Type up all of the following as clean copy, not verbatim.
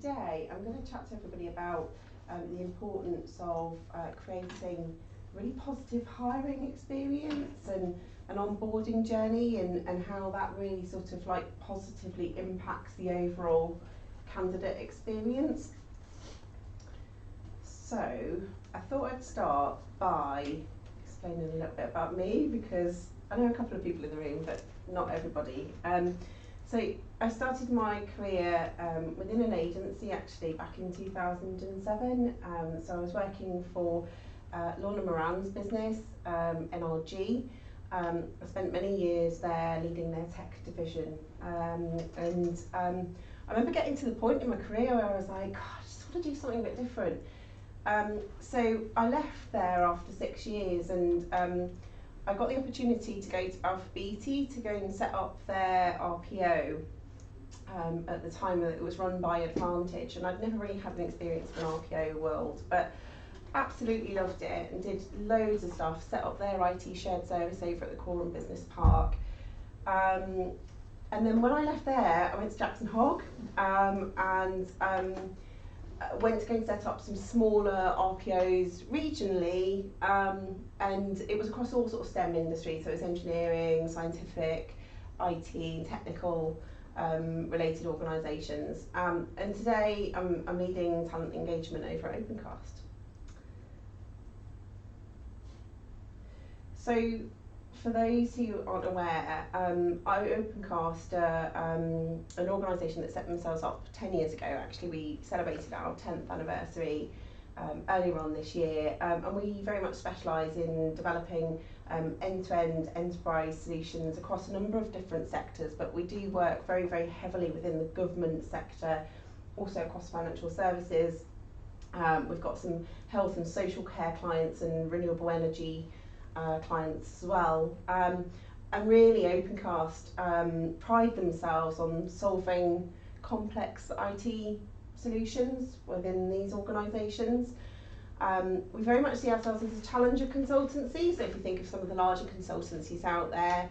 today I'm going to chat to everybody about the importance of creating really positive hiring experience and an onboarding journey, and how that really sort of like positively impacts the overall candidate experience. So I thought I'd start by explaining a little bit about me, because I know a couple of people in the room, but not everybody. So I started my career within an agency actually back in 2007. So I was working for Lorna Moran's business, NRG. I spent many years there leading their tech division. I remember getting to the point in my career where I was like, God, I just want to do something a bit different. So I left there after 6 years, and I got the opportunity to go to Alpha BT to go and set up their RPO. At the time it was run by Advantage, and I'd never really had an experience in an RPO world, but absolutely loved it and did loads of stuff, set up their IT shared service over at the Coram Business Park. And then when I left there, I went to Jackson Hogg and went to go and set up some smaller RPOs regionally, and it was across all sort of STEM industries, so it was engineering, scientific, IT, technical related organisations. And today I'm leading talent engagement over at Opencast. So for those who aren't aware, Opencast an organisation that set themselves up 10 years ago. Actually, we celebrated our 10th anniversary earlier on this year, and we very much specialise in developing end-to-end enterprise solutions across a number of different sectors, but we do work very, very heavily within the government sector, also across financial services. We've got some health and social care clients and renewable energy clients as well. And really Opencast pride themselves on solving complex IT solutions within these organisations. We very much see ourselves as a challenger consultancy, so if you think of some of the larger consultancies out there,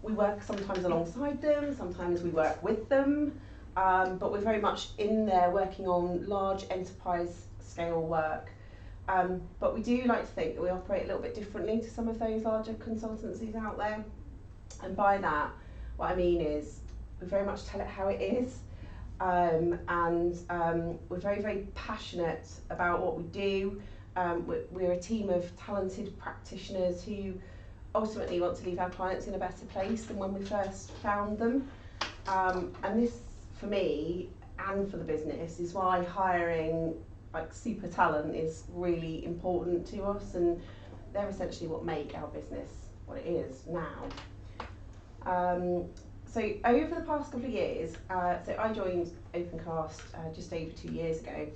we work sometimes alongside them, sometimes we work with them, but we're very much in there working on large enterprise scale work. But we do like to think that we operate a little bit differently to some of those larger consultancies out there. And by that, what I mean is we very much tell it how it is. And we're very, very passionate about what we do. We're a team of talented practitioners who ultimately want to leave our clients in a better place than when we first found them. And this, for me and for the business, is why hiring like super talent is really important to us, and they're essentially what make our business what it is now. So over the past couple of years, so I joined Opencast just over 2 years ago,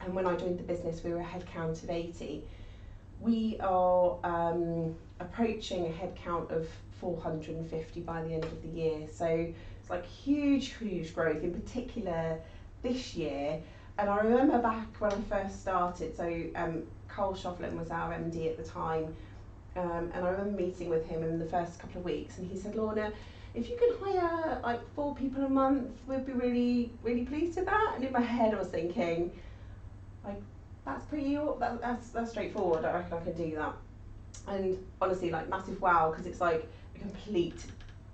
and when I joined the business we were a headcount of 80. We are approaching a headcount of 450 by the end of the year, so it's like huge growth, in particular this year. And I remember back when I first started, so Carl Shovlin was our MD at the time, and I remember meeting with him in the first couple of weeks, and he said, Lorna, if you could hire like 4 people a month, we'd be really, really pleased with that. And in my head I was thinking, like, that's straightforward, I reckon I can do that. And honestly, like, massive wow, because it's like a complete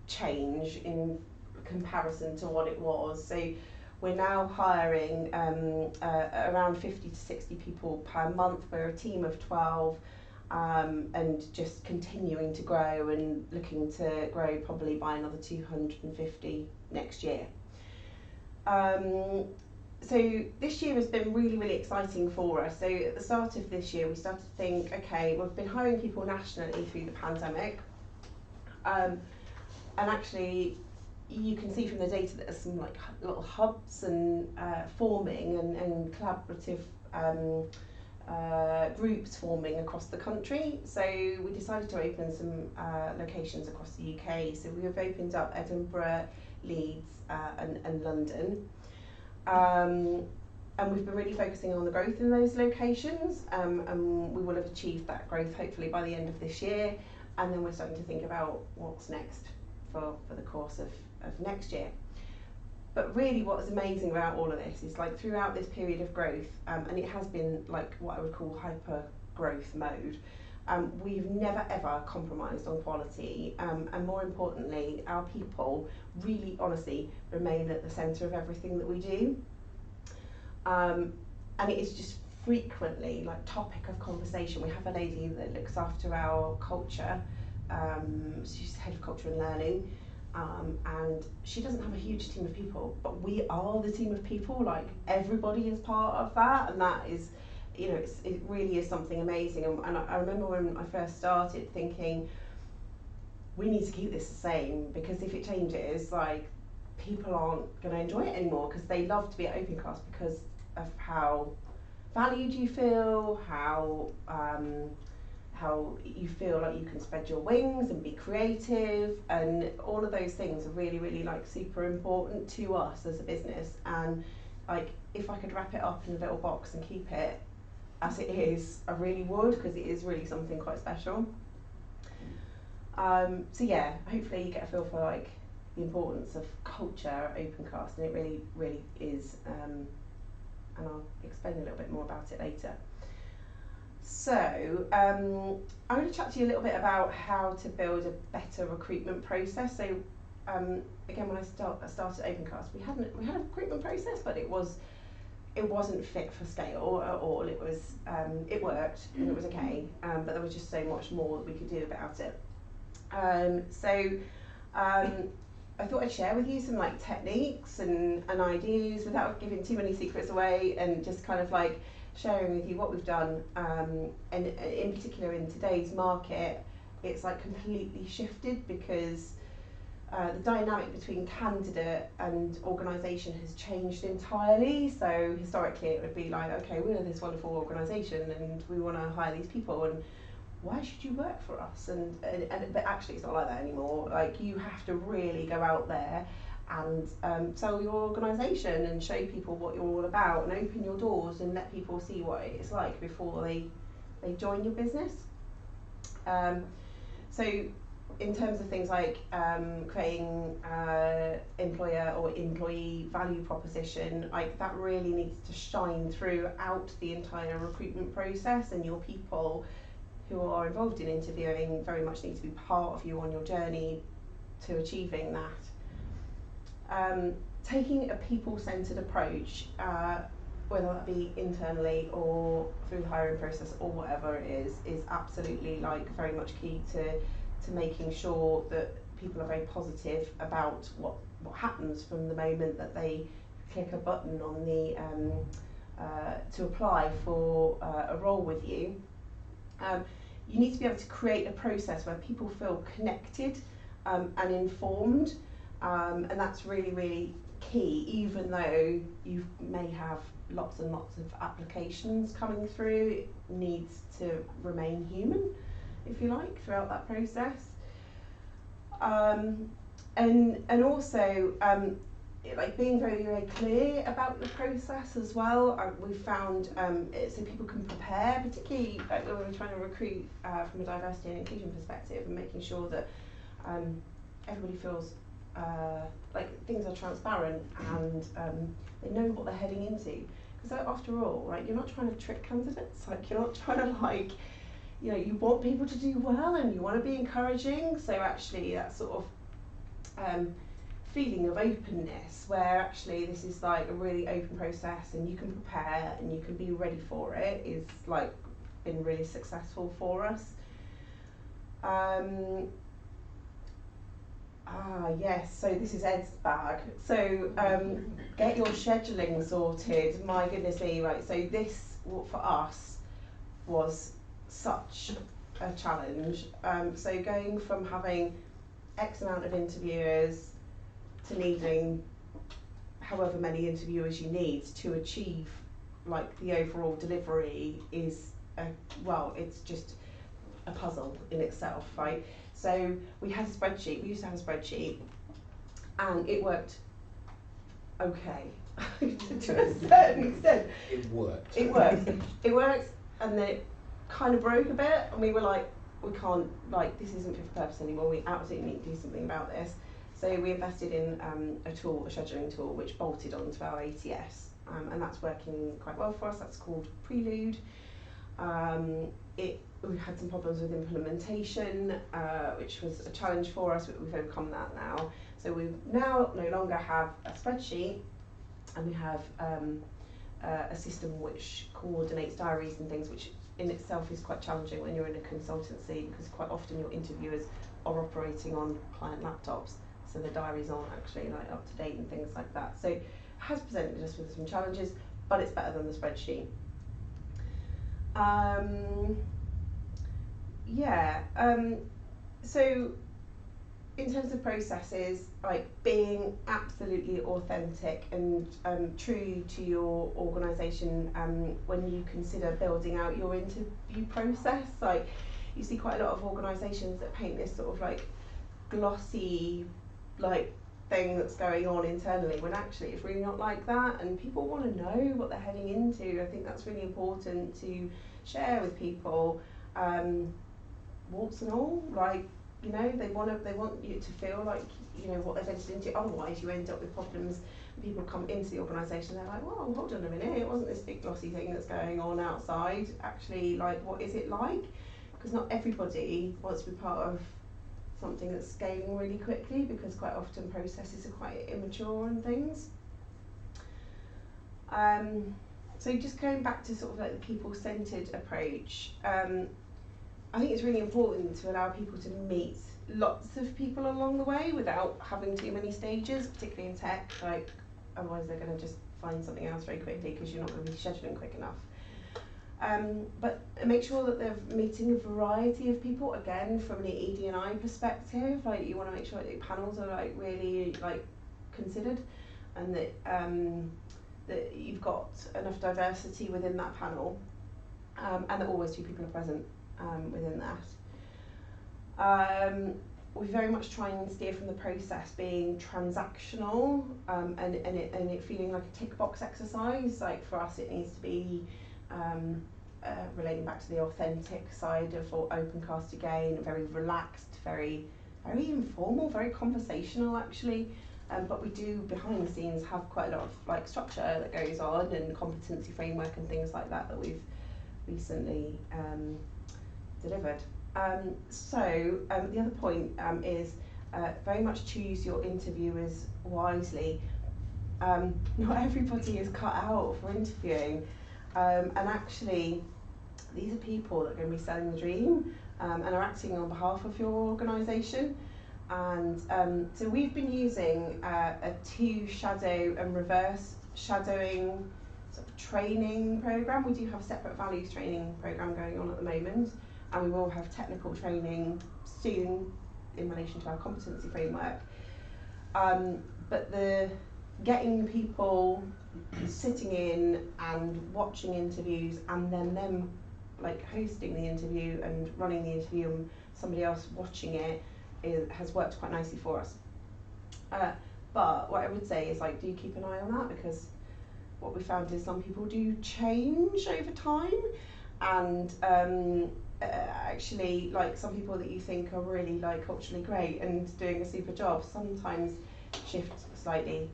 change in comparison to what it was. So we're now hiring around 50 to 60 people per month. We're a team of 12, and just continuing to grow and looking to grow probably by another 250 next year. So this year has been really, really exciting for us. So at the start of this year, we started to think, okay, we've been hiring people nationally through the pandemic, and actually you can see from the data that there's some like little hubs and forming and collaborative groups forming across the country. So we decided to open some locations across the UK. So we have opened up Edinburgh, Leeds and London. And we've been really focusing on the growth in those locations, and we will have achieved that growth hopefully by the end of this year, and then we're starting to think about what's next for the course of next year. But really what is amazing about all of this is like throughout this period of growth, and it has been like what I would call hyper growth mode, we've never ever compromised on quality, and more importantly, our people really honestly remain at the centre of everything that we do. And it is just frequently like topic of conversation. We have a lady that looks after our culture, she's head of culture and learning, and she doesn't have a huge team of people, but we are the team of people, like everybody is part of that, and that is, you know, it really is something amazing. And I remember when I first started thinking, we need to keep this the same, because if it changes, like, people aren't going to enjoy it anymore, because they love to be at Opencast because of how valued you feel, how you feel like you can spread your wings and be creative, and all of those things are really, really like super important to us as a business. And like, if I could wrap it up in a little box and keep it as it is, I really would, because it is really something quite special. So yeah, hopefully you get a feel for like the importance of culture at Opencast, and it really, really is. And I'll explain a little bit more about it later. So I'm going to chat to you a little bit about how to build a better recruitment process. So again, when I started Opencast, we had a recruitment process, but it wasn't fit for scale at all. It was it worked and it was okay, but there was just so much more that we could do about it. I thought I'd share with you some like techniques and ideas without giving too many secrets away, and just kind of like sharing with you what we've done, and in particular in today's market, it's like completely shifted, because the dynamic between candidate and organisation has changed entirely. So historically it would be like, okay, we're this wonderful organisation and we want to hire these people, and why should you work for us? But actually it's not like that anymore. Like, you have to really go out there and sell your organisation and show people what you're all about, and open your doors and let people see what it's like before they join your business. So in terms of things like creating employer or employee value proposition, like that really needs to shine throughout the entire recruitment process, and your people who are involved in interviewing very much need to be part of you on your journey to achieving that. Taking a people-centred approach, whether that be internally or through the hiring process or whatever it is absolutely like very much key to making sure that people are very positive about what happens from the moment that they click a button on the to apply for a role with you. You need to be able to create a process where people feel connected and informed, and that's really, really key, even though you may have lots and lots of applications coming through. It needs to remain human, if you like, throughout that process. And also like being very, very clear about the process as well. We've found so people can prepare, particularly like when we're trying to recruit from a diversity and inclusion perspective, and making sure that everybody feels like things are transparent and they know what they're heading into. Because after all, like, you're not trying to trick candidates. Like, you're not trying to, like, you know, you want people to do well and you want to be encouraging. So actually that sort of feeling of openness, where actually this is like a really open process and you can prepare and you can be ready for it, is like been really successful for us. Yes, so this is Ed's bag. So get your scheduling sorted. My goodness me, right, so this for us was such a challenge. So going from having X amount of interviewers to needing however many interviewers you need to achieve like the overall delivery is it's just a puzzle in itself, right? So we had a spreadsheet, we used to have a spreadsheet, and it worked okay to a certain extent. It worked. It worked. It worked, and then it kind of broke a bit, and we were like, we can't, like, this isn't fit for purpose anymore, we absolutely need to do something about this. So we invested in a scheduling tool, which bolted onto our ATS, and that's working quite well for us. That's called Prelude. We had some problems with implementation, which was a challenge for us, but we've overcome that now. So we now no longer have a spreadsheet, and we have a system which coordinates diaries and things, which in itself is quite challenging when you're in a consultancy, because quite often your interviewers are operating on client laptops, so the diaries aren't actually like up to date and things like that. So it has presented us with some challenges, but it's better than the spreadsheet. So in terms of processes, like being absolutely authentic and true to your organisation when you consider building out your interview process. Like you see quite a lot of organisations that paint this sort of like glossy like thing that's going on internally, when actually it's really not like that, and people want to know what they're heading into. I think that's really important to share with people, warts and all. Like, you know, they want you to feel like you know what they've entered into. Otherwise, you end up with problems. People come into the organisation, they're like, "Well, hold on a minute, it wasn't this big glossy thing that's going on outside. Actually, like, what is it like?" Because not everybody wants to be part of something that's scaling really quickly, because quite often processes are quite immature and things. So just going back to sort of like the people-centred approach, I think it's really important to allow people to meet lots of people along the way without having too many stages, particularly in tech. Like, otherwise they're going to just find something else very quickly because you're not going to be scheduling quick enough. But make sure that they're meeting a variety of people, again from an ED&I perspective. Like, you want to make sure that your panels are like really like considered, and that that you've got enough diversity within that panel, and that always two people are present within that. We very much try and steer from the process being transactional, and it feeling like a tick box exercise. Like for us, it needs to be relating back to the authentic side of Opencast again, very relaxed, very informal, very conversational actually. But we do behind the scenes have quite a lot of like structure that goes on, and competency framework and things like that we've recently delivered. The other point is very much choose your interviewers wisely. Not everybody is cut out for interviewing, and actually these are people that are going to be selling the dream and are acting on behalf of your organisation. And so we've been using a 2 shadow and reverse shadowing sort of training program. We do have a separate values training program going on at the moment, and we will have technical training soon in relation to our competency framework. But the getting people sitting in and watching interviews, and then them like hosting the interview and running the interview and somebody else watching it, has worked quite nicely for us. But what I would say is, like, do keep an eye on that, because what we found is some people do change over time, and actually, like, some people that you think are really like culturally great and doing a super job sometimes shift slightly.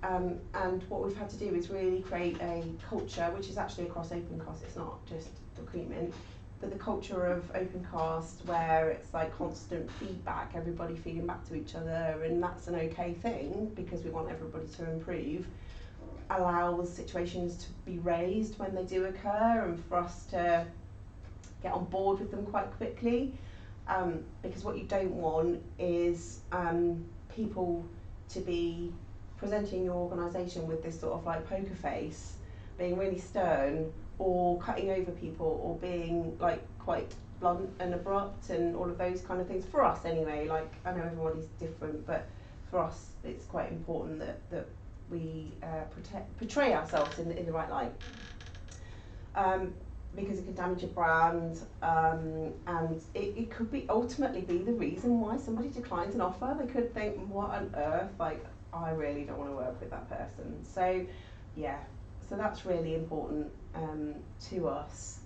And what we've had to do is really create a culture, which is actually across Opencast, it's not just recruitment, but the culture of Opencast where it's like constant feedback, everybody feeding back to each other, and that's an okay thing because we want everybody to improve, allows situations to be raised when they do occur, and for us to get on board with them quite quickly, because what you don't want is people to be presenting your organisation with this sort of like poker face, being really stern or cutting over people or being like quite blunt and abrupt and all of those kind of things. For us anyway, like I know everybody's different, but for us it's quite important that we portray ourselves in the right light, because it can damage a brand, and it could be ultimately be the reason why somebody declines an offer. They could think, what on earth, like I really don't want to work with that person. So yeah, so that's really important to us.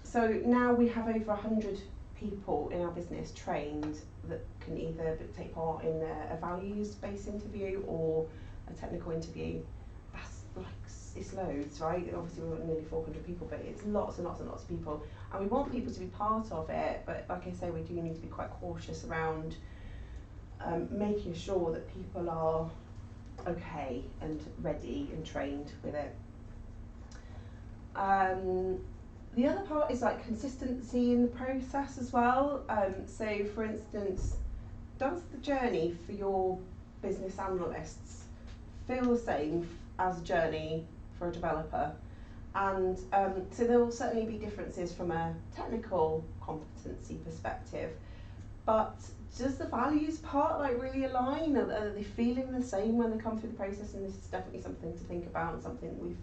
So now we have over 100 people in our business trained that can either take part in a values-based interview or a technical interview. That's like, it's loads, right? Obviously we've got nearly 400 people, but it's lots and lots and lots of people. And we want people to be part of it, but like I say, we do need to be quite cautious around making sure that people are okay and ready and trained with it. The other part is like consistency in the process as well. So for instance, does the journey for your business analysts feel the same as a journey for a developer? And so there will certainly be differences from a technical competency perspective, but does the values part like really align? Are they feeling the same when they come through the process? And this is definitely something to think about and something that we've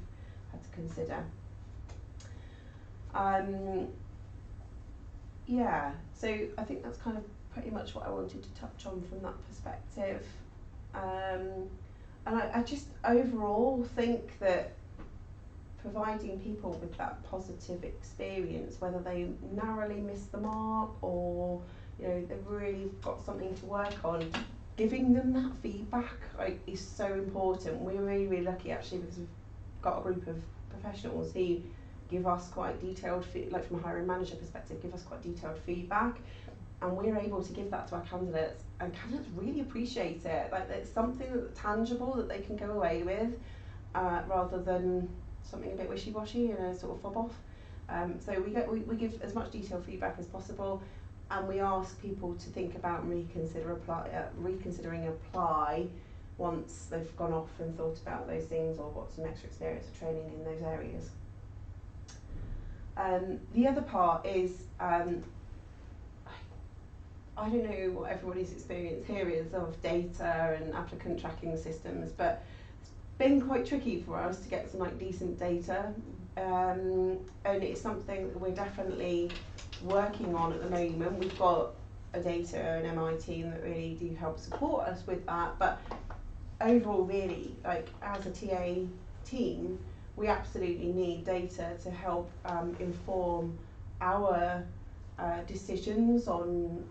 had to consider. Yeah, so I think that's kind of pretty much what I wanted to touch on from that perspective. And I just overall think that providing people with that positive experience, whether they narrowly miss the mark or they've really got something to work on, giving them that feedback is so important. We're really, really lucky actually, because we've got a group of professionals who give us quite detailed, like from a hiring manager perspective, give us quite detailed feedback, and we're able to give that to our candidates, and candidates really appreciate it. Like, it's something that's tangible that they can go away with, rather than something a bit wishy-washy and a sort of fob off. So we give as much detailed feedback as possible, and we ask people to think about and reconsidering apply once they've gone off and thought about those things or got some extra experience or training in those areas. The other part is, I don't know what everybody's experience here is of data and applicant tracking systems, but it's been quite tricky for us to get some like decent data, and it's something that we're definitely working on at the moment. We've got a data and MI team that really do help support us with that, but overall really, like as a TA team, we absolutely need data to help inform our decisions on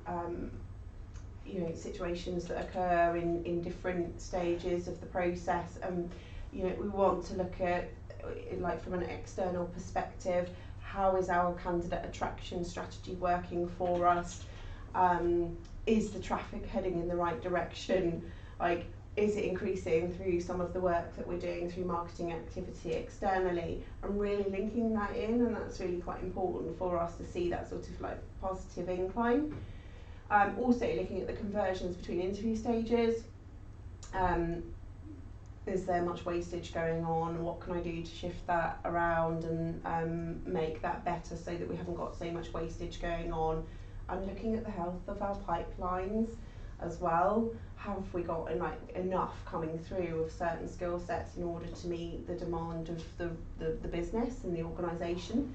situations that occur in different stages of the process. We want to look at, like from an external perspective, how is our candidate attraction strategy working for us? Is the traffic heading in the right direction? Like, is it increasing through some of the work that we're doing through marketing activity externally, and really linking that in? And that's really quite important for us to see that sort of like positive incline. Also looking at the conversions between interview stages. Is there much wastage going on? What can I do to shift that around and make that better so that we haven't got so much wastage going on? And looking at the health of our pipelines as well. Have we got enough coming through of certain skill sets in order to meet the demand of the business and the organisation?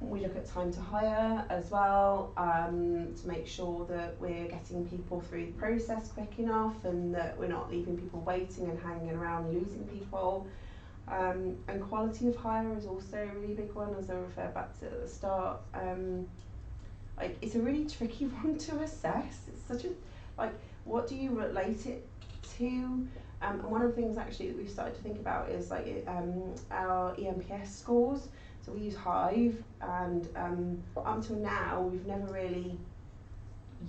We look at time to hire as well, to make sure that we're getting people through the process quick enough and that we're not leaving people waiting and hanging around and losing people. And quality of hire is also a really big one, as I referred back to at the start. It's a really tricky one to assess. It's such a, what do you relate it to? And one of the things actually that we've started to think about is our EMPS scores. So we use Hive, and up until now we've never really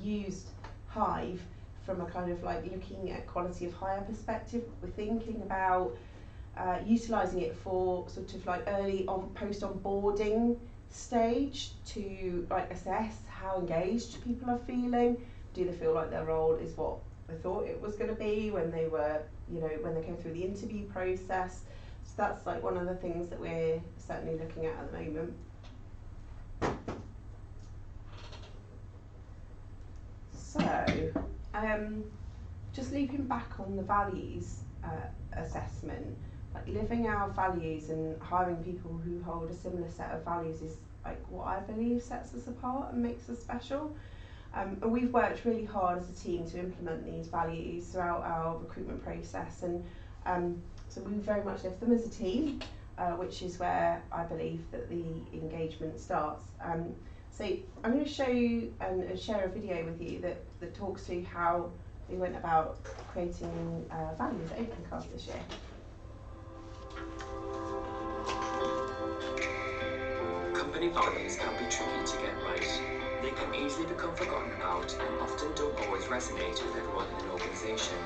used Hive from a kind of looking at quality of hire perspective. We're thinking about utilising it for sort of early post onboarding stage to assess how engaged people are feeling. Do they feel like their role is what they thought it was going to be when they were, when they came through the interview process? So that's one of the things that we're certainly looking at the moment. So, just looping back on the values assessment, living our values and hiring people who hold a similar set of values is what I believe sets us apart and makes us special. And we've worked really hard as a team to implement these values throughout our recruitment process, and so we very much live them as a team, which is where I believe that the engagement starts. So I'm going to show you and share a video with you that talks through how we went about creating values at Opencast this year. Company values can be tricky to get right. They can easily become forgotten about and often don't always resonate with everyone in an organisation.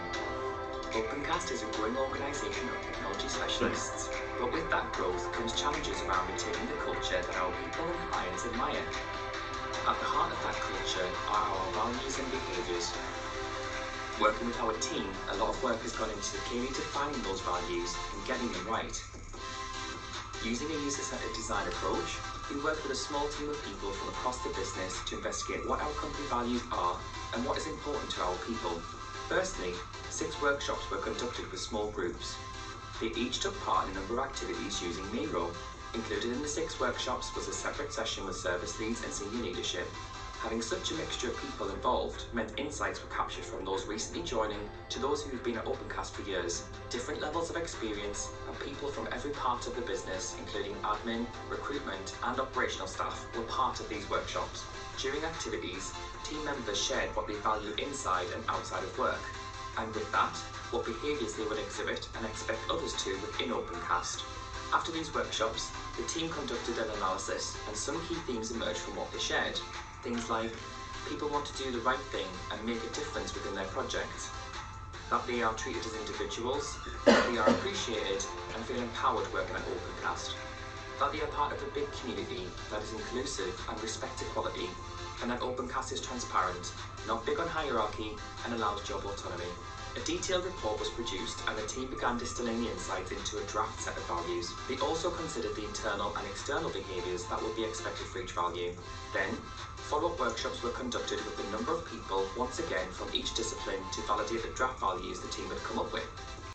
Opencast is a growing organisation of technology specialists, but with that growth comes challenges around retaining the culture that our people and clients admire. At the heart of that culture are our values and behaviours. Working with our team, a lot of work has gone into clearly defining those values and getting them right. Using a user-centered design approach, we worked with a small team of people from across the business to investigate what our company values are and what is important to our people. Firstly, 6 workshops were conducted with small groups. They each took part in a number of activities using Miro. Included in the 6 workshops was a separate session with service leads and senior leadership. Having such a mixture of people involved meant insights were captured from those recently joining to those who have been at Opencast for years. Different levels of experience and people from every part of the business, including admin, recruitment and operational staff, were part of these workshops. During activities, team members shared what they value inside and outside of work, and with that, what behaviours they would exhibit and expect others to within Opencast. After these workshops, the team conducted an analysis and some key themes emerged from what they shared. Things like, people want to do the right thing and make a difference within their project, that they are treated as individuals, that they are appreciated and feel empowered working at Opencast, that they are part of a big community that is inclusive and respects equality, and that Opencast is transparent, not big on hierarchy and allows job autonomy. A detailed report was produced and the team began distilling the insights into a draft set of values. They also considered the internal and external behaviours that would be expected for each value. Then, follow-up workshops were conducted with a number of people, once again from each discipline, to validate the draft values the team had come up with.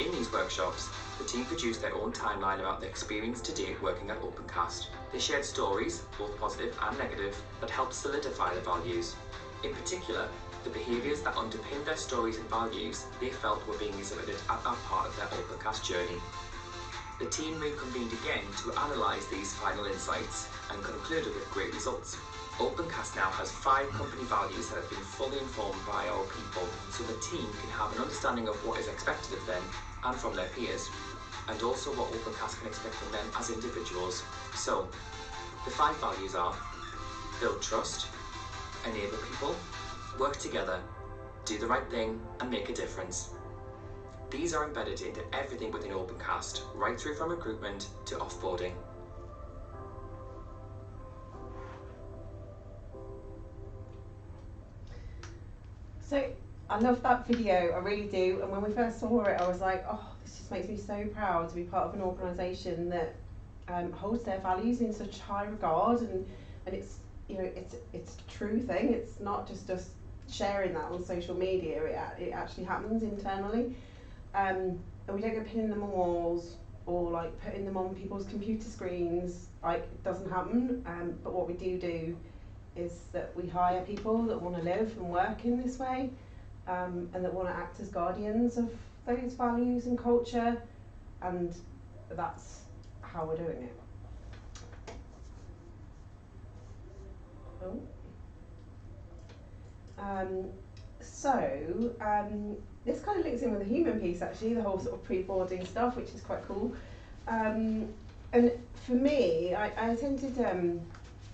In these workshops, the team produced their own timeline about their experience to date working at Opencast. They shared stories, both positive and negative, that helped solidify the values. In particular, the behaviours that underpin their stories and values they felt were being exhibited at that part of their Opencast journey. The team reconvened again to analyse these final insights and concluded with great results. Opencast now has 5 company values that have been fully informed by our people, so the team can have an understanding of what is expected of them and from their peers, and also what Opencast can expect from them as individuals. So, the 5 values are: build trust, enable people, work together, do the right thing and make a difference. These are embedded into everything within Opencast, right through from recruitment to offboarding. So I love that video, I really do, and when we first saw it I was like, oh, this just makes me so proud to be part of an organisation that holds their values in such high regard, and it's, you know, it's a true thing. It's not just us sharing that on social media, it actually happens internally, and we don't go pinning them on walls or like putting them on people's computer screens. Like, it doesn't happen, but what we do is that we hire people that want to live and work in this way, and that want to act as guardians of those values and culture, and that's how we're doing it. This kind of links in with the human piece, actually, the whole sort of pre-boarding stuff, which is quite cool. And for me, I attended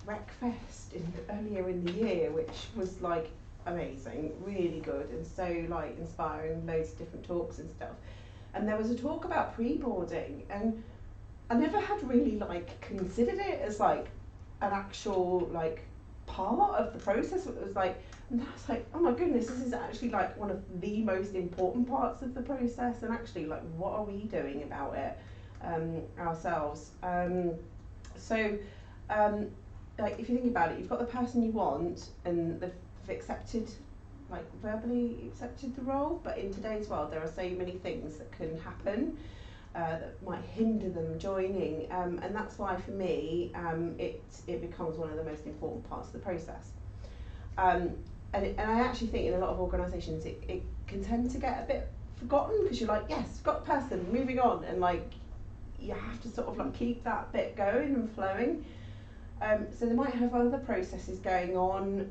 Recfest earlier in the year, which was like amazing, really good, and so like inspiring, loads of different talks and stuff. And there was a talk about pre-boarding, and I never had really like considered it as like an actual like part of the process. It was like, and I was like, oh my goodness, this is actually like one of the most important parts of the process, and actually like what are we doing about it ourselves. Like, if you think about it, you've got the person you want and they've accepted, like verbally accepted the role, but in today's world there are so many things that can happen that might hinder them joining, and that's why for me it becomes one of the most important parts of the process. And I actually think in a lot of organisations it can tend to get a bit forgotten, because you're like, yes, got the person, moving on, and like you have to sort of like keep that bit going and flowing. So they might have other processes going on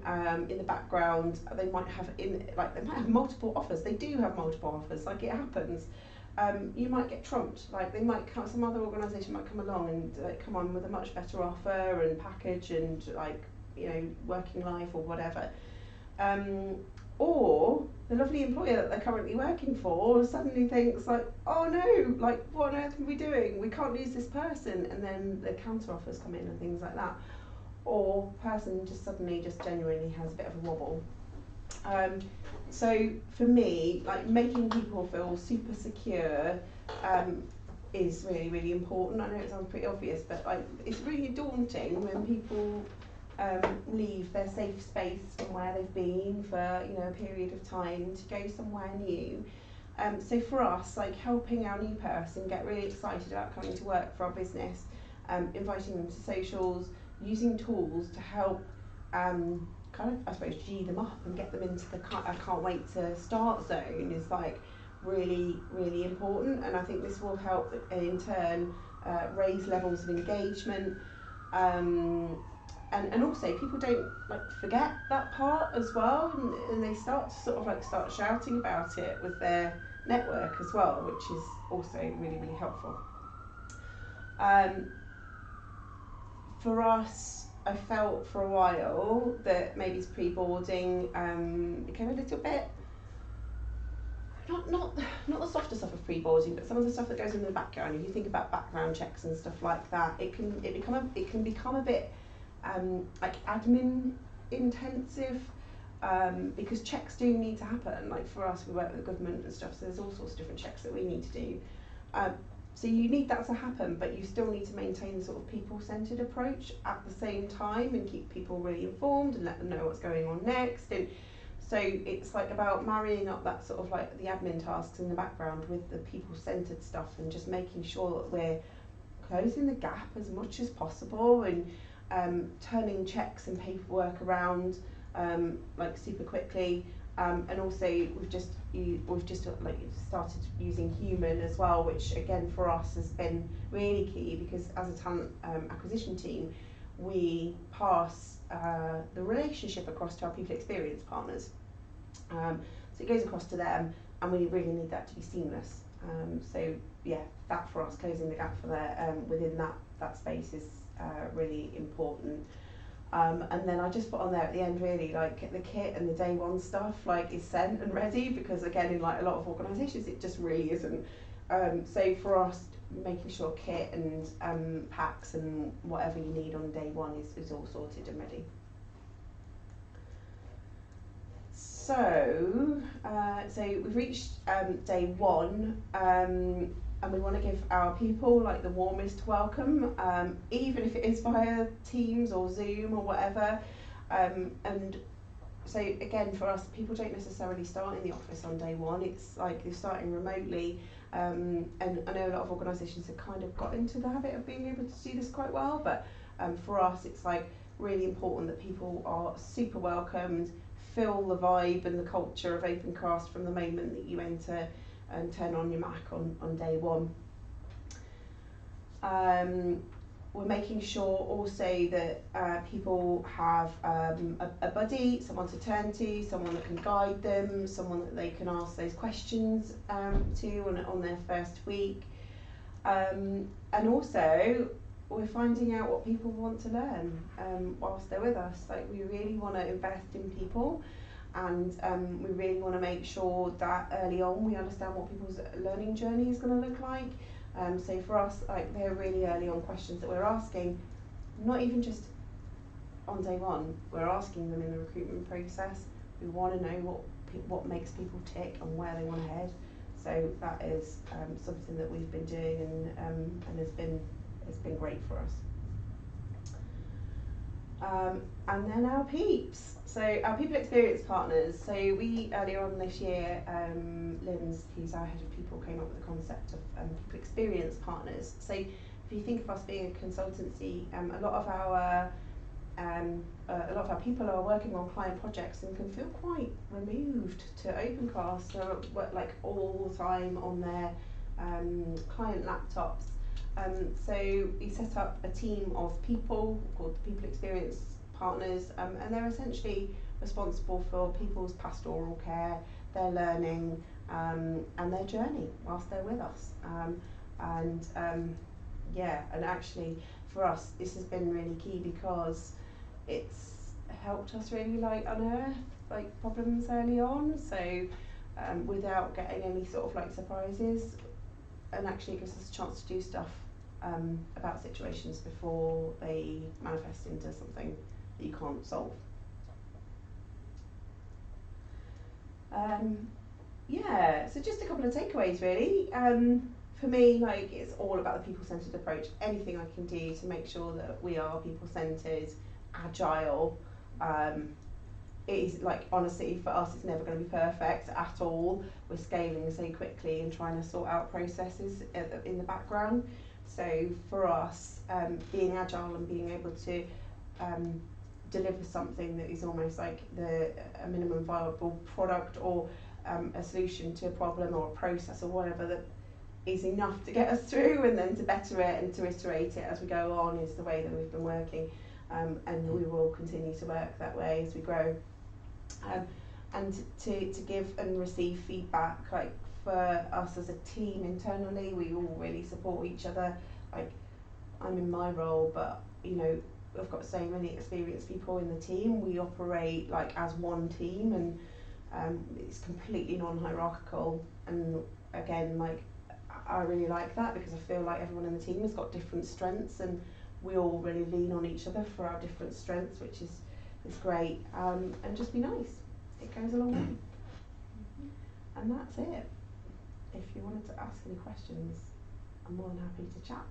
in the background. They might have multiple offers. They do have multiple offers. Like, it happens. You might get trumped. Like, they might come, some other organisation might come along and come on with a much better offer and package and, like, you know, working life or whatever. Or the lovely employer that they're currently working for suddenly thinks, like, oh no, like, what on earth are we doing? We can't lose this person, and then the counter offers come in and things like that. Or person just suddenly just genuinely has a bit of a wobble. So for me, like, making people feel super secure is really, really important. I know it sounds pretty obvious, but like, it's really daunting when people leave their safe space from where they've been for, you know, a period of time to go somewhere new. So for us, like, helping our new person get really excited about coming to work for our business, inviting them to socials, using tools to help kind of, I suppose, G them up and get them into the I can't wait to start zone is, like, really, really important. And I think this will help in turn raise levels of engagement. And also, people don't, like, forget that part as well, and they start to sort of, like, start shouting about it with their network as well, which is also really, really helpful. For us, I felt for a while that maybe pre-boarding became a little bit, not the softer stuff of pre-boarding, but some of the stuff that goes in the background. If you think about background checks and stuff like that, it can become a bit like admin intensive, because checks do need to happen. Like, for us, we work with the government and stuff, so there's all sorts of different checks that we need to do. So you need that to happen, but you still need to maintain the sort of people-centred approach at the same time and keep people really informed and let them know what's going on next. And so it's like about marrying up that sort of, like, the admin tasks in the background with the people-centred stuff, and just making sure that we're closing the gap as much as possible, and turning checks and paperwork around like, super quickly. And also we've just like started using human as well, which again for us has been really key, because as a talent acquisition team, we pass the relationship across to our people experience partners. So it goes across to them, and we really need that to be seamless. So yeah, that for us, closing the gap for within that space is really important. And then I just put on there at the end, really, like, the kit and the day one stuff, like, is sent and ready, because again, in, like, a lot of organisations it just really isn't. So for us, making sure kit and packs and whatever you need on day one is all sorted and ready. So we've reached day one, and we want to give our people, like, the warmest welcome, even if it is via Teams or Zoom or whatever. And so again, for us, people don't necessarily start in the office on day one. It's like they're starting remotely, and I know a lot of organisations have kind of got into the habit of being able to do this quite well, but for us, it's, like, really important that people are super welcomed, feel the vibe and the culture of Opencast from the moment that you enter and turn on your Mac on day one. We're making sure also that people have a buddy, someone to turn to, someone that can guide them, someone that they can ask those questions to on their first week. And also, we're finding out what people want to learn whilst they're with us. Like, we really want to invest in people, and we really want to make sure that early on we understand what people's learning journey is going to look like. So for us, like, they're really early on questions that we're asking, not even just on day one, we're asking them in the recruitment process. We want to know what makes people tick and where they want to head. So that is something that we've been doing, and it's been great for us. And then our peeps. So our people experience partners. So we, earlier on this year, Linz, who's our head of people, came up with the concept of people experience partners. So if you think of us being a consultancy, a lot of our people are working on client projects and can feel quite removed to Opencast. So work, like, all the time on their client laptops. So we set up a team of people called the People Experience Partners, and they're essentially responsible for people's pastoral care, their learning, and their journey whilst they're with us. And actually for us this has been really key because it's helped us really like unearth like problems early on, so without getting any sort of like surprises, and actually gives us a chance to do stuff about situations before they manifest into something that you can't solve. So just a couple of takeaways really. For me, like, it's all about the people-centred approach. Anything I can do to make sure that we are people-centred, agile. It is like, honestly, for us, it's never going to be perfect at all. We're scaling so quickly and trying to sort out processes in the background. So for us, being agile and being able to deliver something that is almost like a minimum viable product or a solution to a problem or a process or whatever that is enough to get us through, and then to better it and to iterate it as we go on is the way that we've been working, and we will continue to work that way as we grow. And to give and receive feedback, like for us as a team internally, we all really support each other. Like, I'm in my role, but you know, we've got so many experienced people in the team. We operate like as one team, and it's completely non-hierarchical. And again, like, I really like that because I feel like everyone in the team has got different strengths, and we all really lean on each other for our different strengths, which is great. And just be nice. It goes a long way. And that's it. If you wanted to ask any questions, I'm more than happy to chat.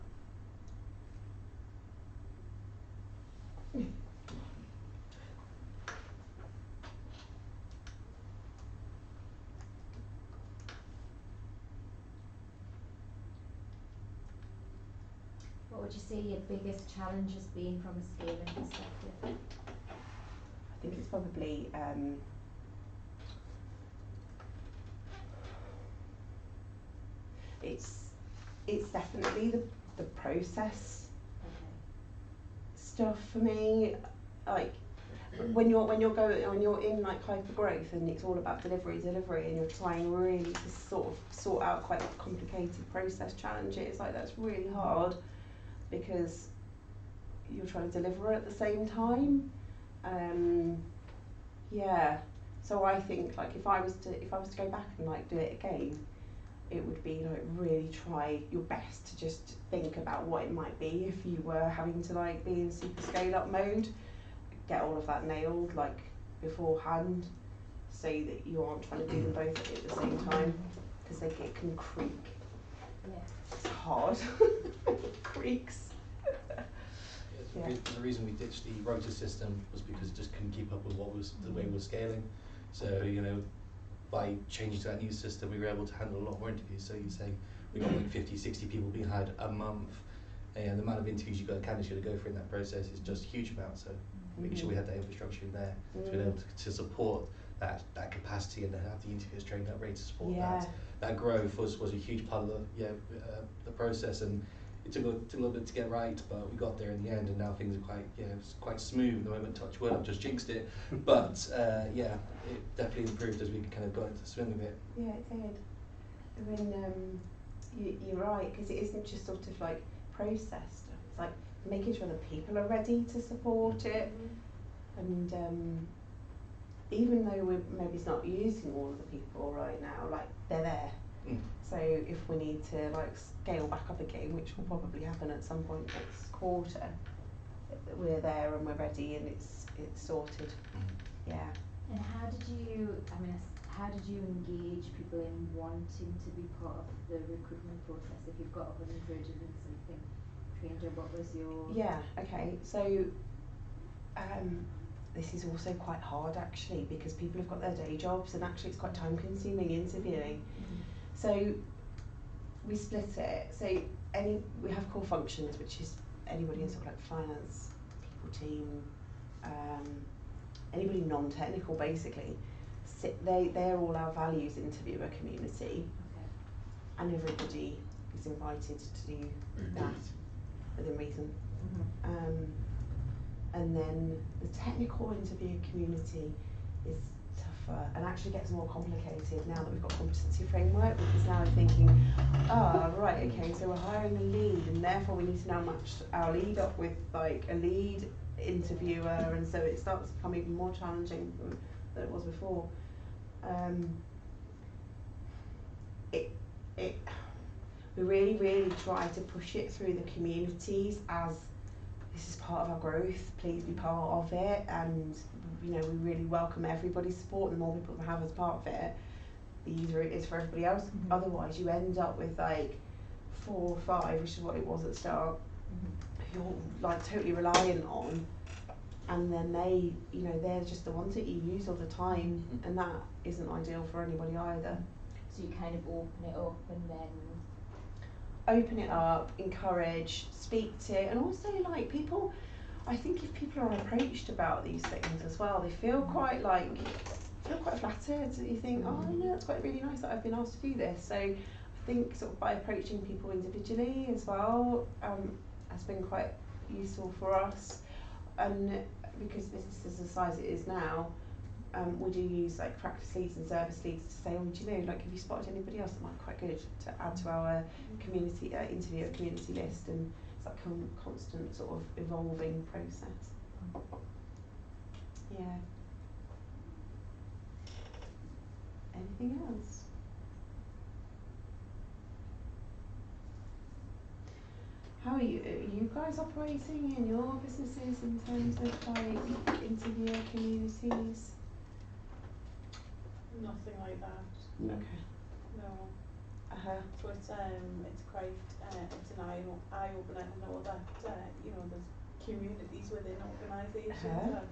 What would you say your biggest challenge has been from a scaling perspective? I think it's probably it's definitely the process stuff for me. Like, when you're in like hyper growth and it's all about delivery, and you're trying really to sort of sort out quite complicated process challenges, like, that's really hard because you're trying to deliver at the same time. So I think, like, if I was to go back and like do it again, it would be like really try your best to just think about what it might be if you were having to like be in super scale up mode, get all of that nailed like beforehand, so that you aren't trying to do them both at the same time, because it can creak. Yeah. It's hard. It creaks. The reason we ditched the rota system was because it just couldn't keep up with the way we were scaling. So, you know, by changing to that new system, we were able to handle a lot more interviews. So you say we got like 50, 60 people being hired a month, and the amount of interviews you've got, candidates you've got to go through in that process is just a huge amount. So making sure we had that infrastructure in there to be able to support that capacity and to have the interviewers trained up, ready to support that growth was a huge part of the process. And it took a little bit to get right, but we got there in the end, and now things are quite smooth at the moment. Touch wood, I've just jinxed it, but it definitely improved as we kind of got into the swing of it. Yeah, it did. I mean, you're right, because it isn't just sort of like process stuff. It's like making sure the people are ready to support it, and even though we're maybe not using all of the people right now, like, they're there. So if we need to like scale back up again, which will probably happen at some point next quarter, we're there and we're ready, and it's sorted. Yeah. And how did you engage people in wanting to be part of the recruitment process if you've got 130 and something trained? What was your... Yeah, okay, so this is also quite hard actually, because people have got their day jobs, and actually it's quite time consuming interviewing. So we split it. So we have core functions, which is anybody in sort of like finance, people team, anybody non-technical basically. They're all our values interviewer community, and everybody is invited to do that within reason. And then the technical interview community is tougher and actually gets more complicated now that we've got competency framework, because now we're thinking, right, okay, so we're hiring a lead and therefore we need to now match our lead up with like a lead interviewer, and so it starts to become even more challenging than it was before. We really try to push it through the communities as this is part of our growth, please be part of it, and you know, we really welcome everybody's support. The more people we have as part of it, the easier it is for everybody else. Otherwise you end up with like 4 or 5, which is what it was at the start, you're like totally reliant on, and then they, you know, they're just the ones that you use all the time, and that isn't ideal for anybody either. So you kind of open it up and then Open it up, encourage, speak to, and also like people, I think if people are approached about these things as well, they feel quite flattered. You think, oh no, it's quite really nice that I've been asked to do this. So I think sort of by approaching people individually as well has been quite useful for us. And because business is the size it is now, we do use like practice leads and service leads to say, oh, do you know, like, have you spotted anybody else that might be quite good to add to our community interview community list? And it's like a constant sort of evolving process. Yeah. Anything else? How are you guys operating in your businesses in terms of like interviewer communities? Nothing like that. Okay. No. So it's quite it's an eye opener to know that you know, there's communities within organisations that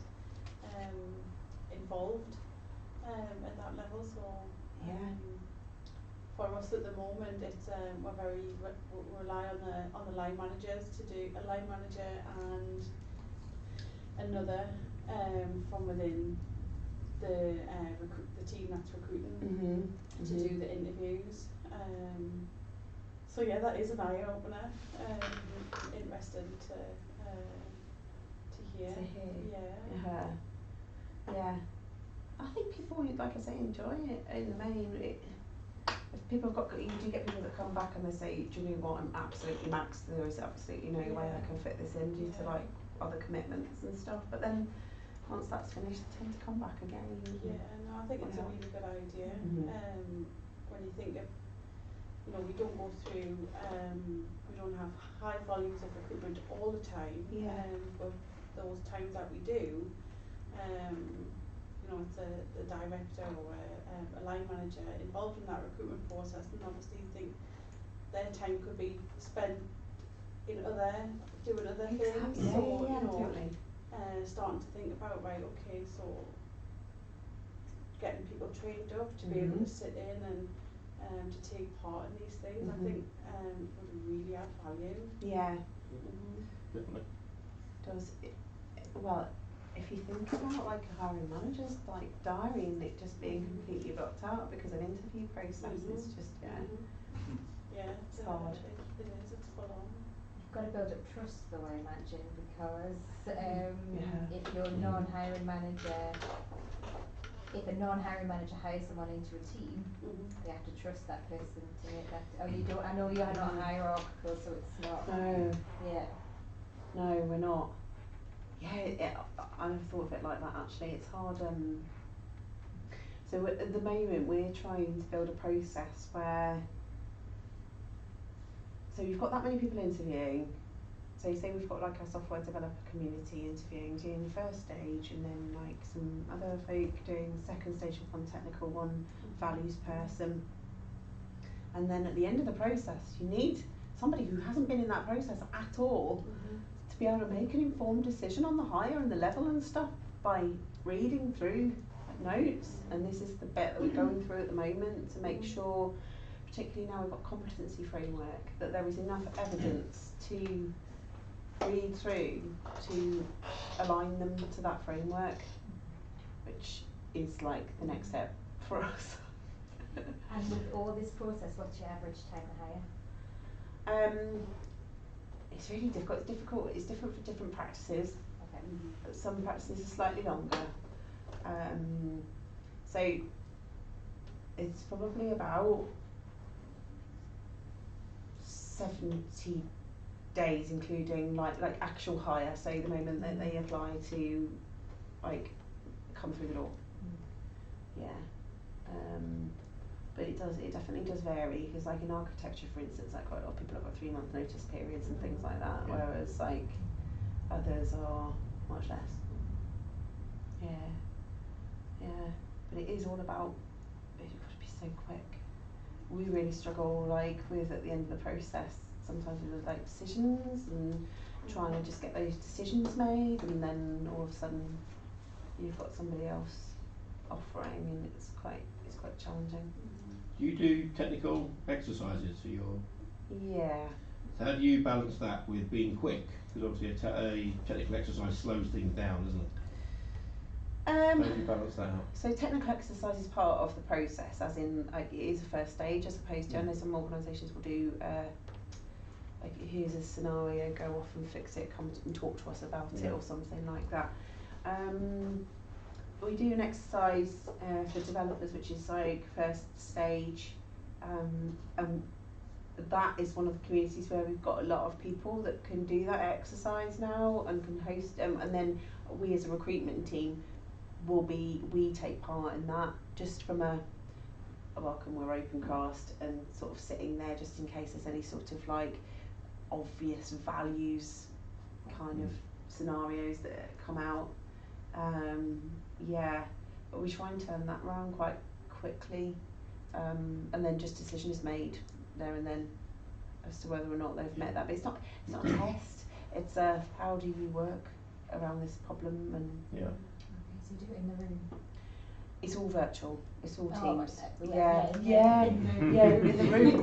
involved at that level. So for us at the moment, it's we rely on the line managers to do a line manager and another from within the team that's recruiting to do the interviews. So yeah, that is an eye opener. Interesting to hear. Yeah. Yeah. I think people, like I say, enjoy it in the main. If people have got, you do get people that come back and they say, do you know what, I'm absolutely maxed. There is absolutely no way I can fit this in due to like other commitments and stuff. But then once that's finished, they tend to come back again. Yeah, no, I think it's a really good idea. When you think of, you know, we don't go through, we don't have high volumes of recruitment all the time. But those times that we do, you know, it's a director or a line manager involved in that recruitment process, and obviously you think their time could be spent in doing other things. So you know, starting to think about, right, okay, so getting people trained up to be able to sit in and to take part in these things, I think would really add value. Yeah. Does it, well, if you think about like a hiring manager's like diary and it just being completely booked out because of interview process, it's just it's hard. It is, it's full on. You've got to build up trust though, I imagine, because if you're a non-hiring manager, if a non-hiring manager hires someone into a team, they have to trust that person to make that. Oh, you don't. I know you're not hierarchical, so it's not. No. Yeah. No, we're not. Yeah, I never thought of it like that actually. It's hard. So at the moment we're trying to build a process where. So you've got that many people interviewing. So you say we've got like a software developer community interviewing, doing the first stage, and then like some other folk doing the second stage of one technical, one values person. And then at the end of the process, you need somebody who hasn't been in that process at all to be able to make an informed decision on the hire and the level and stuff by reading through notes. And this is the bit that we're going through at the moment to make sure, particularly now we've got competency framework, that there is enough evidence to read through to align them to that framework, which is like the next step for us. And with all this process, what's your average time to hire? It's really difficult. It's difficult. It's different for different practices. Okay. Some practices are slightly longer. So it's probably about 70 days, including like actual hire. So the moment that they apply to like come through the door. Yeah. But it definitely does vary, because like in architecture, for instance, like quite a lot of people have got 3-month notice periods and things like that, whereas like others are much less. Yeah, but it is all about, you've got to be so quick. We really struggle like with at the end of the process, sometimes with like decisions and trying to just get those decisions made, and then all of a sudden you've got somebody else offering, and it's quite challenging. Do you do technical exercises for your? Yeah. So how do you balance that with being quick? Because obviously a technical exercise slows things down, doesn't it? How do you balance that out? So technical exercise is part of the process, as in like it is a first stage, as opposed to, I know some organisations will do like here's a scenario, go off and fix it, come and talk to us about it, or something like that. We do an exercise for developers, which is like first stage, and that is one of the communities where we've got a lot of people that can do that exercise now and can host, and then we as a recruitment team we take part in that, just from a welcome, we're Opencast, and sort of sitting there just in case there's any sort of like obvious values kind of scenarios that come out. But we try and turn that around quite quickly, and then just decision is made there and then as to whether or not they've met that. But it's not a test. It's how do you work around this problem, and Okay, so you do it in the room. it's all virtual. It's all Oh, Teams. yeah, In the room.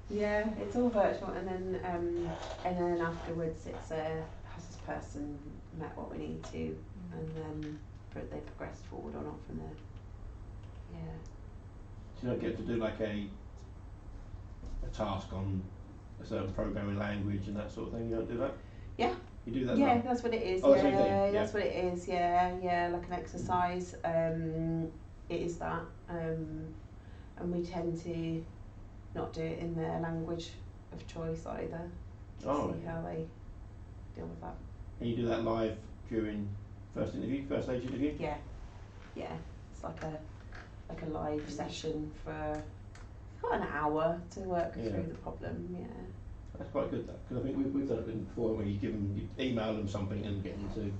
Yeah, it's all virtual, and then afterwards it's has this person met what we need to, and then they progressed forward or not from there. Yeah. Do you not get to do like a task on a certain programming language and that sort of thing? You don't do that? Yeah. You do that? Yeah, now? that's what it is. Oh, That's what it is. Yeah, like an exercise. It is that, and we tend to not do it in their language of choice either. Oh, See how they deal with that. And you do that live during first stage interview? Yeah. It's like a live session for about an hour to work through the problem. Yeah. That's quite good, that, because I think we've done it before, where you email them something and get them to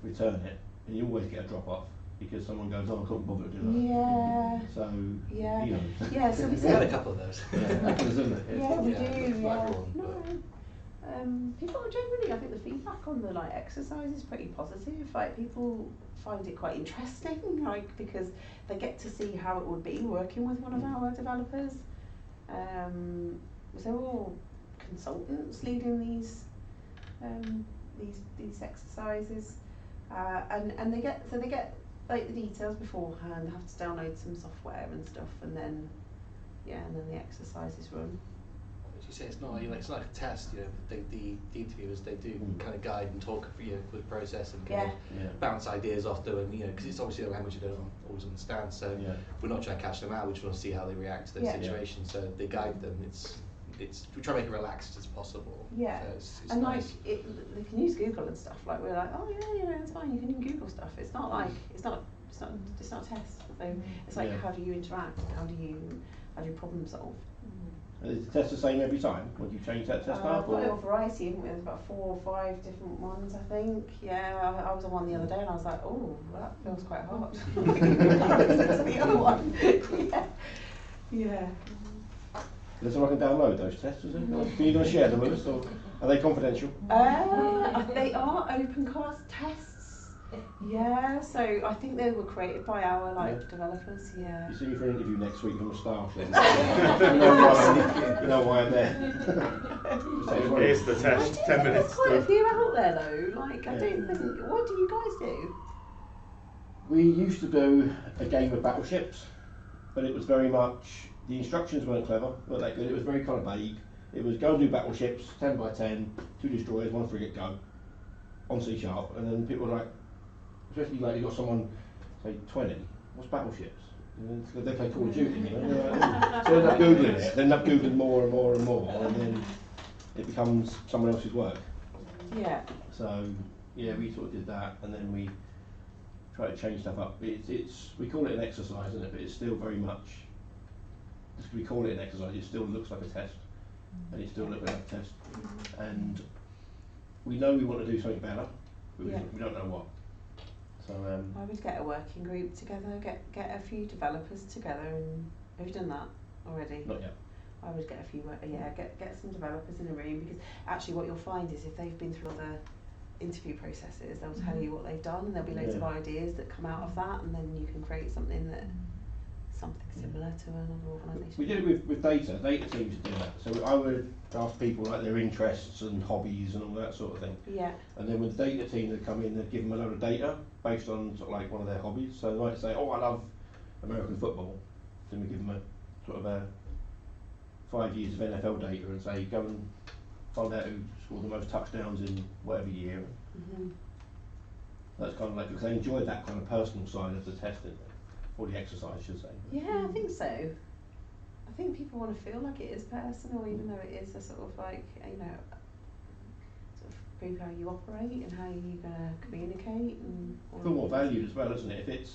return it, and you always get a drop off because someone goes, "Oh, I couldn't bother to do that." Yeah. So Yeah. you know. Yeah. So we We've had a couple of those. Isn't it? Yeah, we do. Like Yeah. everyone, but People are generally, I think the feedback on the like exercise is pretty positive. Like people find it quite interesting, like because they get to see how it would be working with one of our developers. So we're all consultants leading these exercises, and they get like the details beforehand. They have to download some software and stuff, and then the exercises run. as you say, it's not like a test. You know, the interviewers, they do kind of guide and talk for you with the process and kind of bounce ideas off them, and because it's obviously a language you don't always understand. So we're not trying to catch them out. We just want to see how they react to those situations. So they guide them. We try to make it relaxed as possible. Yeah, so it's and nice. like they can use Google and stuff. Like we're like, oh yeah, it's fine. You can Google stuff. It's not like it's not a test. So it's like how do you interact? How do you problem solve? Is the test the same every time? Would you change that test up? I've got a variety, haven't we? There's about 4 or 5 different ones, I think. Yeah, I was on one the other day and I was like, oh, that feels quite hard. To the other one. Yeah. Is someone can download those tests? Is it? Are you going to share them with us, or are they confidential? They are Opencast tests. Yeah, so I think they were created by our developers. Yeah. You see me for an interview next week from the staff. Then. you know why I'm there. Here's the test. 10 minutes. There's quite a few out there though. Like I don't think. What do you guys do? We used to do a game of battleships, but it was very much the instructions weren't clever, weren't that good. It was very kind of vague. It was go and do battleships, 10 by 10, 2 destroyers, 1 frigate, go on C#. And then people were like, especially like you got someone say 20, what's battleships? And then they play Call of Duty, you know. So they end up googling it. They end up googling more and more and more, and then it becomes someone else's work. Yeah. So yeah, we sort of did that, and then we try to change stuff up. It's we call it an exercise, isn't it? But it's still very much. Just we call it an exercise. It still looks like a test, and it still looks like a test. And we know we want to do something better, but we don't know what. So I would get a working group together, get a few developers together, and have you done that already? Not yet. I would get a few, get some developers in a room, because actually what you'll find is if they've been through other interview processes, they'll tell you what they've done, and there'll be loads of ideas that come out of that, and then you can create something similar to another organisation. We did it with data. Data teams do that. So I would ask people like their interests and hobbies and all that sort of thing. Yeah. And then when the data team would come in, they'd give them a load of data based on sort of like one of their hobbies. So they might say, oh, I love American football. Then we give them a sort of a 5 years of NFL data and say, go and find out who scored the most touchdowns in whatever year. That's kind of like, because they enjoyed that kind of personal side of the testing, or the exercise, I should say. Yeah, I think so. I think people want to feel like it is personal, even though it is a sort of like, you know, sort of prove how you operate and how you're going to communicate. And feel more valued as well, isn't it? If it's,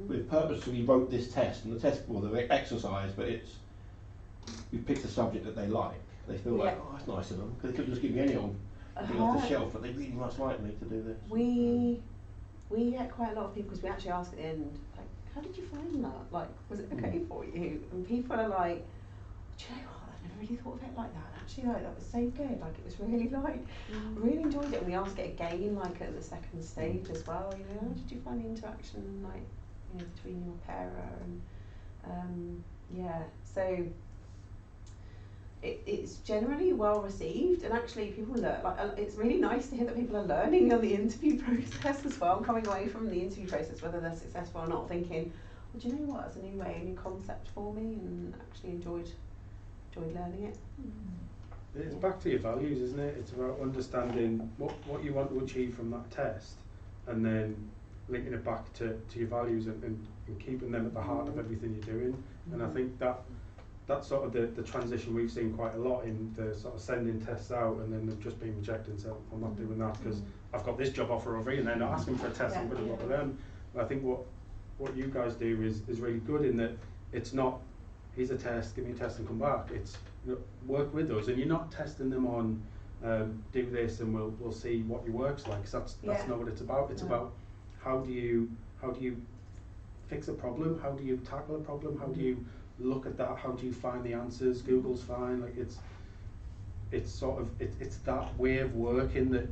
we've purposefully wrote this test, and the test, well, the exercise, but it's, we've picked a subject that they like. They feel like, oh, that's nice of them, because they could just give me any old thing off the shelf, but they really must like me to do this. We get quite a lot of people, because we actually ask at the end, like, how did you find that? Like, was it okay for you? And people are like, do you know what? I never really thought of it like that. Actually, like, that was so good. Like, it was really like, really enjoyed it. And we ask it again, like at the second stage as well. You know, how did you find the interaction, like, you know, between your carer and so. It's generally well received, and actually people learn. Like, it's really nice to hear that people are learning on the interview process as well, coming away from the interview process, whether they're successful or not, thinking, well, do you know what? It's a new way, a new concept for me, and actually enjoyed learning it. It's back to your values, isn't it? It's about understanding what you want to achieve from that test, and then linking it back to your values and keeping them at the heart of everything you're doing. And I think that's sort of the transition we've seen quite a lot in the sort of sending tests out and then they've just been rejected and said, I'm not doing that because I've got this job offer over here, and they're not asking for a test, I'm going to work with them. But I think what you guys do is really good in that it's not, here's a test, give me a test and come back. It's, you know, work with us, and you're not testing them on do this and we'll see what your work's like, because that's not what it's about. It's about how do you fix a problem, how do you tackle a problem, how do you look at that, how do you find the answers? Google's fine, like it's sort of it's that way of working that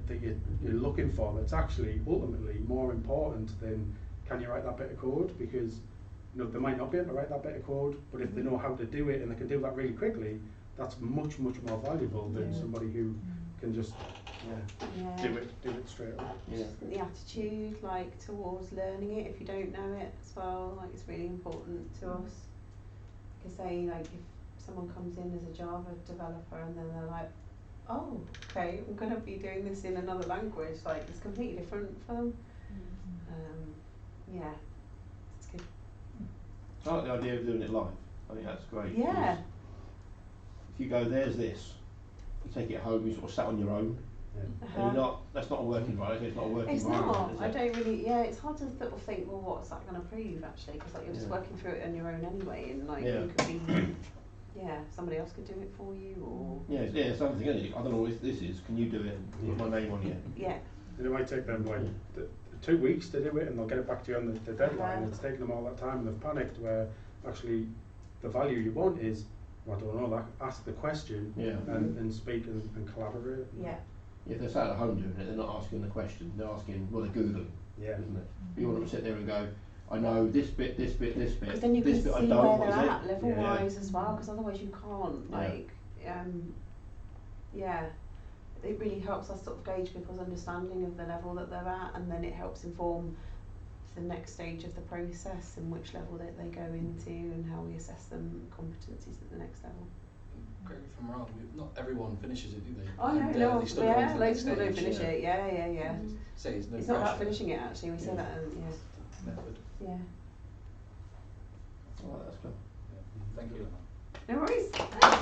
you're looking for that's actually ultimately more important than can you write that bit of code, because you know they might not be able to write that bit of code, but if they know how to do it and they can do that really quickly, that's much more valuable than somebody who can just do it straight away. The attitude like towards learning it, if you don't know it as well, like it's really important to us. Because say like if someone comes in as a Java developer and then they're like, oh, okay, I'm going to be doing this in another language, like it's completely different for them. It's good. I like the idea of doing it live. I think that's great. Yeah. If you go, there's this, you take it home, you sort of sat on your own. And that's not a working environment. It's not a working environment. I don't really. It's hard to sort of think. Well, what's that going to prove actually? Because like you're just working through it on your own anyway, and like you could be. Somebody else could do it for you, or. It's something. Isn't it? I don't know what this is. Can you do it? Put my name on you. Yeah. And it might take them like 2 weeks to do it, and they'll get it back to you on the deadline. It's taken them all that time, and they've panicked. Where actually, the value you want is, well, I don't know, like ask the question and speak and collaborate. Yeah. If they're sat at home doing it, they're not asking the question, they're asking, well, they're Googling, isn't it? You want them to sit there and go, I know this bit, this bit, this bit, because then you this can bit see I don't, where what they're is at level-wise as well, because otherwise you can't, it really helps us sort of gauge people's understanding of the level that they're at, and then it helps inform the next stage of the process and which level that they go into and how we assess them competencies at the next level. Correct me if I'm wrong, not everyone finishes it, do they? Oh no, And, no, they still go on yeah, to the loads next of people don't stage, finish it, yeah. Say it's no It's not about pressure. finishing it actually, we say Yeah. that, Method. yeah. Alright, that's good. Yeah. Thank you. No worries.